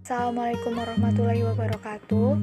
Assalamualaikum warahmatullahi wabarakatuh.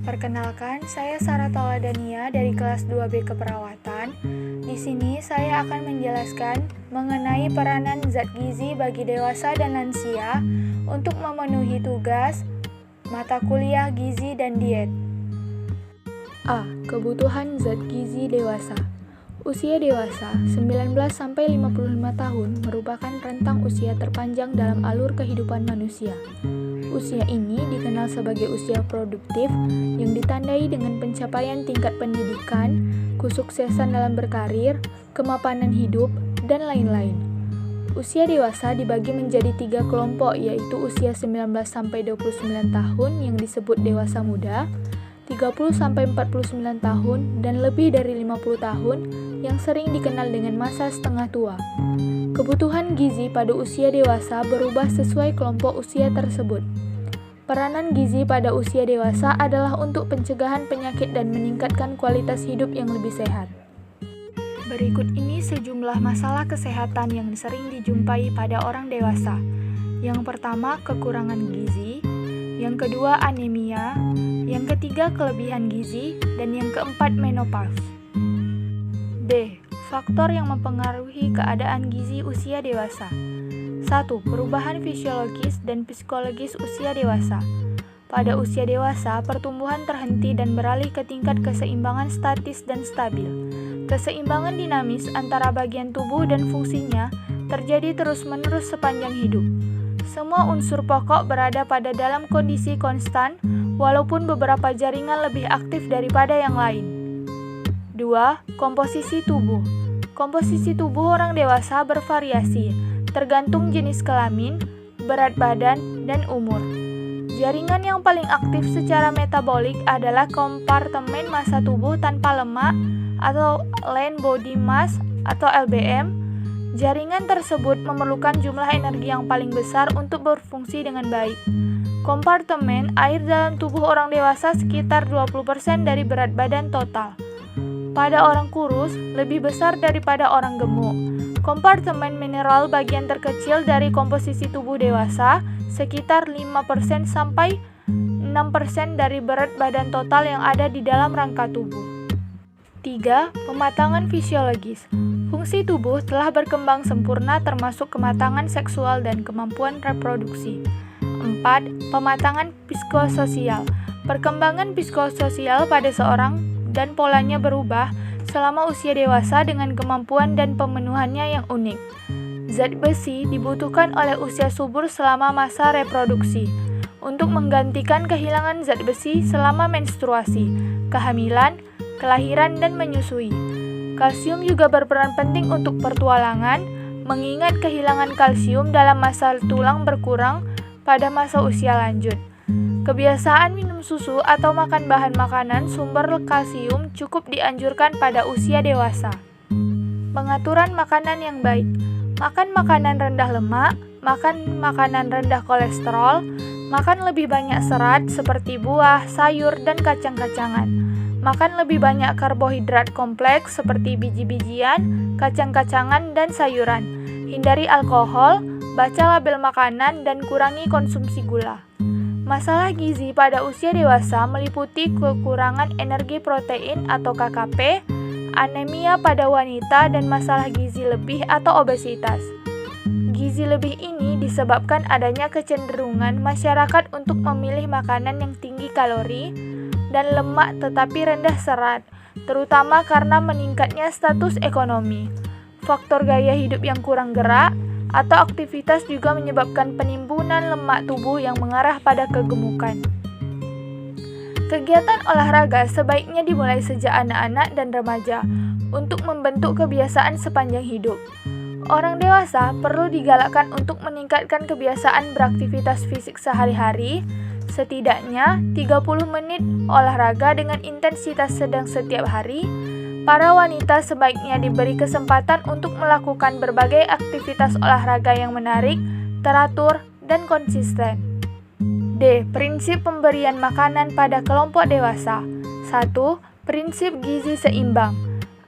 Perkenalkan, saya Sarah Tauladania dari kelas 2B Keperawatan. Di sini saya akan menjelaskan mengenai peranan zat gizi bagi dewasa dan lansia untuk memenuhi tugas mata kuliah gizi dan diet. A. Kebutuhan zat gizi dewasa. Usia dewasa 19-55 tahun merupakan rentang usia terpanjang dalam alur kehidupan manusia. Usia ini dikenal sebagai usia produktif yang ditandai dengan pencapaian tingkat pendidikan, kesuksesan dalam berkarir, kemapanan hidup, dan lain-lain. Usia dewasa dibagi menjadi 3 kelompok, yaitu usia 19-29 tahun yang disebut dewasa muda, 30-49 tahun, dan lebih dari 50 tahun yang sering dikenal dengan masa setengah tua. Kebutuhan gizi pada usia dewasa berubah sesuai kelompok usia tersebut. Peranan gizi pada usia dewasa adalah untuk pencegahan penyakit dan meningkatkan kualitas hidup yang lebih sehat. Berikut ini sejumlah masalah kesehatan yang sering dijumpai pada orang dewasa. Yang pertama, kekurangan gizi. Yang kedua, anemia. Yang ketiga, kelebihan gizi. Dan yang keempat, menopause. D. Faktor yang mempengaruhi keadaan gizi usia dewasa. 1. Perubahan fisiologis dan psikologis usia dewasa. Pada usia dewasa, pertumbuhan terhenti dan beralih ke tingkat keseimbangan statis dan stabil. Keseimbangan dinamis antara bagian tubuh dan fungsinya terjadi terus-menerus sepanjang hidup. Semua unsur pokok berada pada dalam kondisi konstan, walaupun beberapa jaringan lebih aktif daripada yang lain. 2. Komposisi tubuh. Komposisi tubuh orang dewasa bervariasi, tergantung jenis kelamin, berat badan, dan umur. Jaringan yang paling aktif secara metabolik adalah kompartemen massa tubuh tanpa lemak atau lean body mass atau LBM. Jaringan tersebut memerlukan jumlah energi yang paling besar untuk berfungsi dengan baik. Kompartemen air dalam tubuh orang dewasa sekitar 20% dari berat badan total. Pada orang kurus, lebih besar daripada orang gemuk. Kompartemen mineral bagian terkecil dari komposisi tubuh dewasa, sekitar 5% sampai 6% dari berat badan total yang ada di dalam rangka tubuh. 3. Pematangan fisiologis. Fungsi tubuh telah berkembang sempurna termasuk kematangan seksual dan kemampuan reproduksi. 4. Pematangan psikososial. Perkembangan psikososial pada seorang dan polanya berubah selama usia dewasa dengan kemampuan dan pemenuhannya yang unik. Zat besi dibutuhkan oleh usia subur selama masa reproduksi untuk menggantikan kehilangan zat besi selama menstruasi, kehamilan, kelahiran, dan menyusui. Kalsium juga berperan penting untuk pertualangan, mengingat kehilangan kalsium dalam masa tulang berkurang pada masa usia lanjut. Kebiasaan minum susu atau makan bahan makanan sumber kalsium cukup dianjurkan pada usia dewasa. Pengaturan makanan yang baik. Makan makanan rendah lemak, makan makanan rendah kolesterol, makan lebih banyak serat seperti buah, sayur, dan kacang-kacangan. Makan lebih banyak karbohidrat kompleks seperti biji-bijian, kacang-kacangan, dan sayuran. Hindari alkohol, baca label makanan, dan kurangi konsumsi gula. Masalah gizi pada usia dewasa meliputi kekurangan energi protein atau KKP, anemia pada wanita, dan masalah gizi lebih atau obesitas. Gizi lebih ini disebabkan adanya kecenderungan masyarakat untuk memilih makanan yang tinggi kalori dan lemak tetapi rendah serat, terutama karena meningkatnya status ekonomi. Faktor gaya hidup yang kurang gerak atau aktivitas juga menyebabkan penimbunan lemak tubuh yang mengarah pada kegemukan. Kegiatan olahraga sebaiknya dimulai sejak anak-anak dan remaja untuk membentuk kebiasaan sepanjang hidup. Orang dewasa perlu digalakkan untuk meningkatkan kebiasaan beraktivitas fisik sehari-hari, setidaknya 30 menit olahraga dengan intensitas sedang setiap hari. Para wanita sebaiknya diberi kesempatan untuk melakukan berbagai aktivitas olahraga yang menarik, teratur, dan konsisten. D. Prinsip pemberian makanan pada kelompok dewasa. 1. Prinsip gizi seimbang.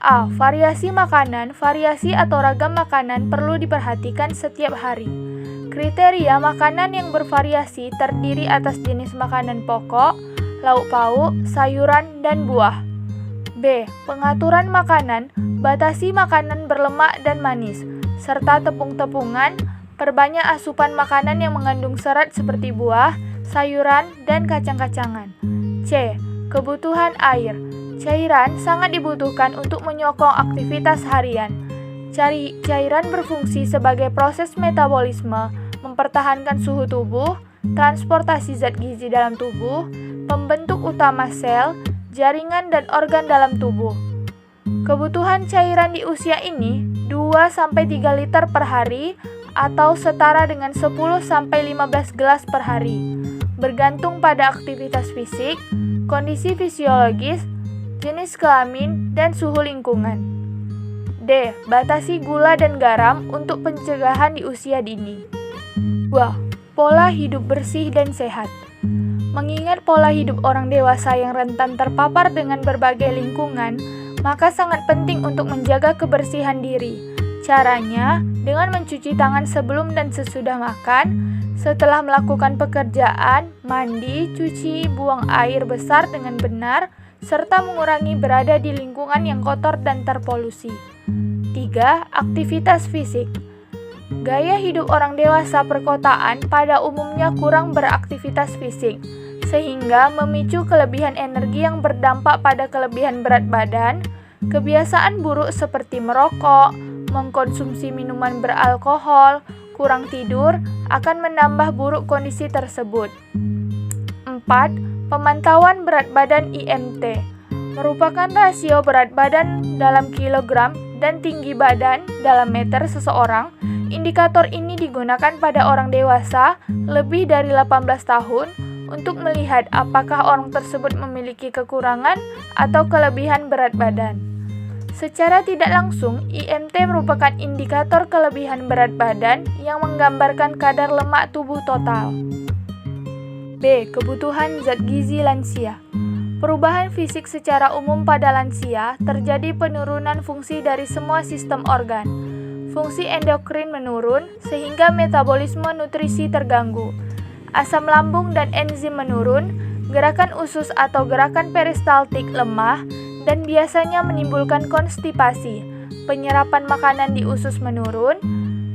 A. Variasi makanan, variasi atau ragam makanan perlu diperhatikan setiap hari. Kriteria makanan yang bervariasi terdiri atas jenis makanan pokok, lauk pauk, sayuran, dan buah. B. Pengaturan makanan, batasi makanan berlemak dan manis, serta tepung-tepungan, perbanyak asupan makanan yang mengandung serat seperti buah, sayuran, dan kacang-kacangan. C. Kebutuhan air. Cairan sangat dibutuhkan untuk menyokong aktivitas harian. Cairan berfungsi sebagai proses metabolisme, mempertahankan suhu tubuh, transportasi zat gizi dalam tubuh, pembentuk utama sel, jaringan dan organ dalam tubuh. Kebutuhan cairan di usia ini 2-3 liter per hari atau setara dengan 10-15 gelas per hari, bergantung pada aktivitas fisik, kondisi fisiologis, jenis kelamin, dan suhu lingkungan. D. Batasi gula dan garam untuk pencegahan di usia dini. 2. Pola hidup bersih dan sehat. Mengingat pola hidup orang dewasa yang rentan terpapar dengan berbagai lingkungan, maka sangat penting untuk menjaga kebersihan diri. Caranya, dengan mencuci tangan sebelum dan sesudah makan, setelah melakukan pekerjaan, mandi, cuci, buang air besar dengan benar, serta mengurangi berada di lingkungan yang kotor dan terpolusi. 3. Aktivitas fisik. Gaya hidup orang dewasa perkotaan pada umumnya kurang beraktivitas fisik, sehingga memicu kelebihan energi yang berdampak pada kelebihan berat badan. Kebiasaan buruk seperti merokok, mengkonsumsi minuman beralkohol, kurang tidur akan menambah buruk kondisi tersebut. 4. Pemantauan berat badan IMT merupakan rasio berat badan dalam kilogram dan tinggi badan dalam meter seseorang. Indikator ini digunakan pada orang dewasa lebih dari 18 tahun untuk melihat apakah orang tersebut memiliki kekurangan atau kelebihan berat badan. Secara tidak langsung, IMT merupakan indikator kelebihan berat badan yang menggambarkan kadar lemak tubuh total. B. Kebutuhan zat gizi lansia. Perubahan fisik secara umum pada lansia terjadi penurunan fungsi dari semua sistem organ. Fungsi endokrin menurun sehingga metabolisme nutrisi terganggu. Asam lambung dan enzim menurun, gerakan usus atau gerakan peristaltik lemah, dan biasanya menimbulkan konstipasi. Penyerapan makanan di usus menurun.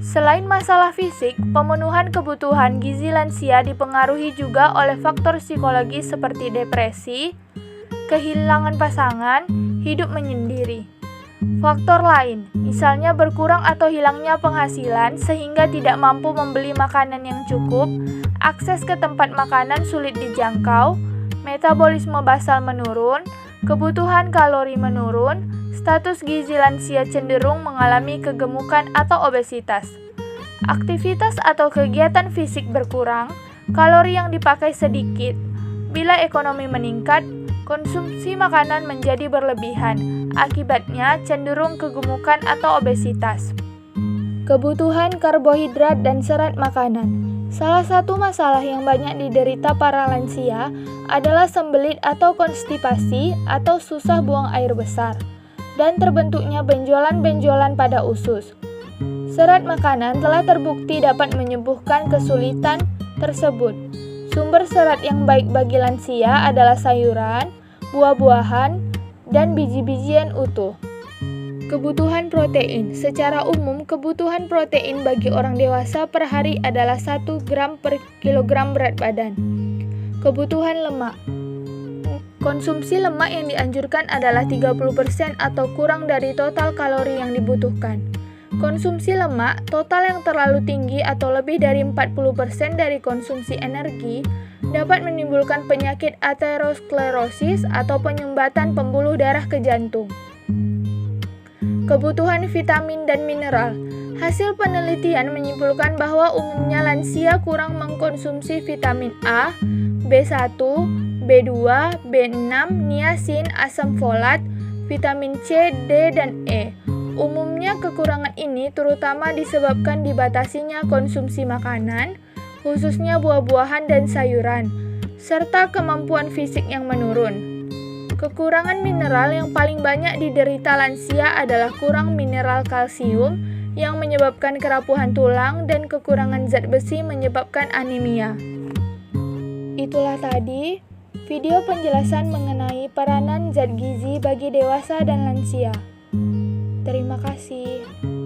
Selain masalah fisik, pemenuhan kebutuhan gizi lansia dipengaruhi juga oleh faktor psikologis seperti depresi, kehilangan pasangan, hidup menyendiri. Faktor lain, misalnya berkurang atau hilangnya penghasilan sehingga tidak mampu membeli makanan yang cukup, akses ke tempat makanan sulit dijangkau, metabolisme basal menurun, kebutuhan kalori menurun, status gizi lansia cenderung mengalami kegemukan atau obesitas. Aktivitas atau kegiatan fisik berkurang, kalori yang dipakai sedikit. Bila ekonomi meningkat, konsumsi makanan menjadi berlebihan. Akibatnya cenderung kegemukan atau obesitas. Kebutuhan karbohidrat dan serat makanan. Salah satu masalah yang banyak diderita para lansia adalah sembelit atau konstipasi atau susah buang air besar, dan terbentuknya benjolan-benjolan pada usus. Serat makanan telah terbukti dapat menyembuhkan kesulitan tersebut. Sumber serat yang baik bagi lansia adalah sayuran, buah-buahan, dan biji-bijian utuh. Kebutuhan protein. Secara umum, kebutuhan protein bagi orang dewasa per hari adalah 1 gram per kilogram berat badan. Kebutuhan lemak. Konsumsi lemak yang dianjurkan adalah 30% atau kurang dari total kalori yang dibutuhkan. Konsumsi lemak total yang terlalu tinggi atau lebih dari 40% dari konsumsi energi dapat menimbulkan penyakit aterosklerosis atau penyumbatan pembuluh darah ke jantung. Kebutuhan vitamin dan mineral. Hasil penelitian menyimpulkan bahwa umumnya lansia kurang mengkonsumsi vitamin A, B1, B2, B6, niacin, asam folat, vitamin C, D, dan E. Umumnya kekurangan ini terutama disebabkan dibatasinya konsumsi makanan, khususnya buah-buahan dan sayuran, serta kemampuan fisik yang menurun. Kekurangan mineral yang paling banyak diderita lansia adalah kurang mineral kalsium yang menyebabkan kerapuhan tulang, dan kekurangan zat besi menyebabkan anemia. Itulah tadi video penjelasan mengenai peranan zat gizi bagi dewasa dan lansia. Terima kasih.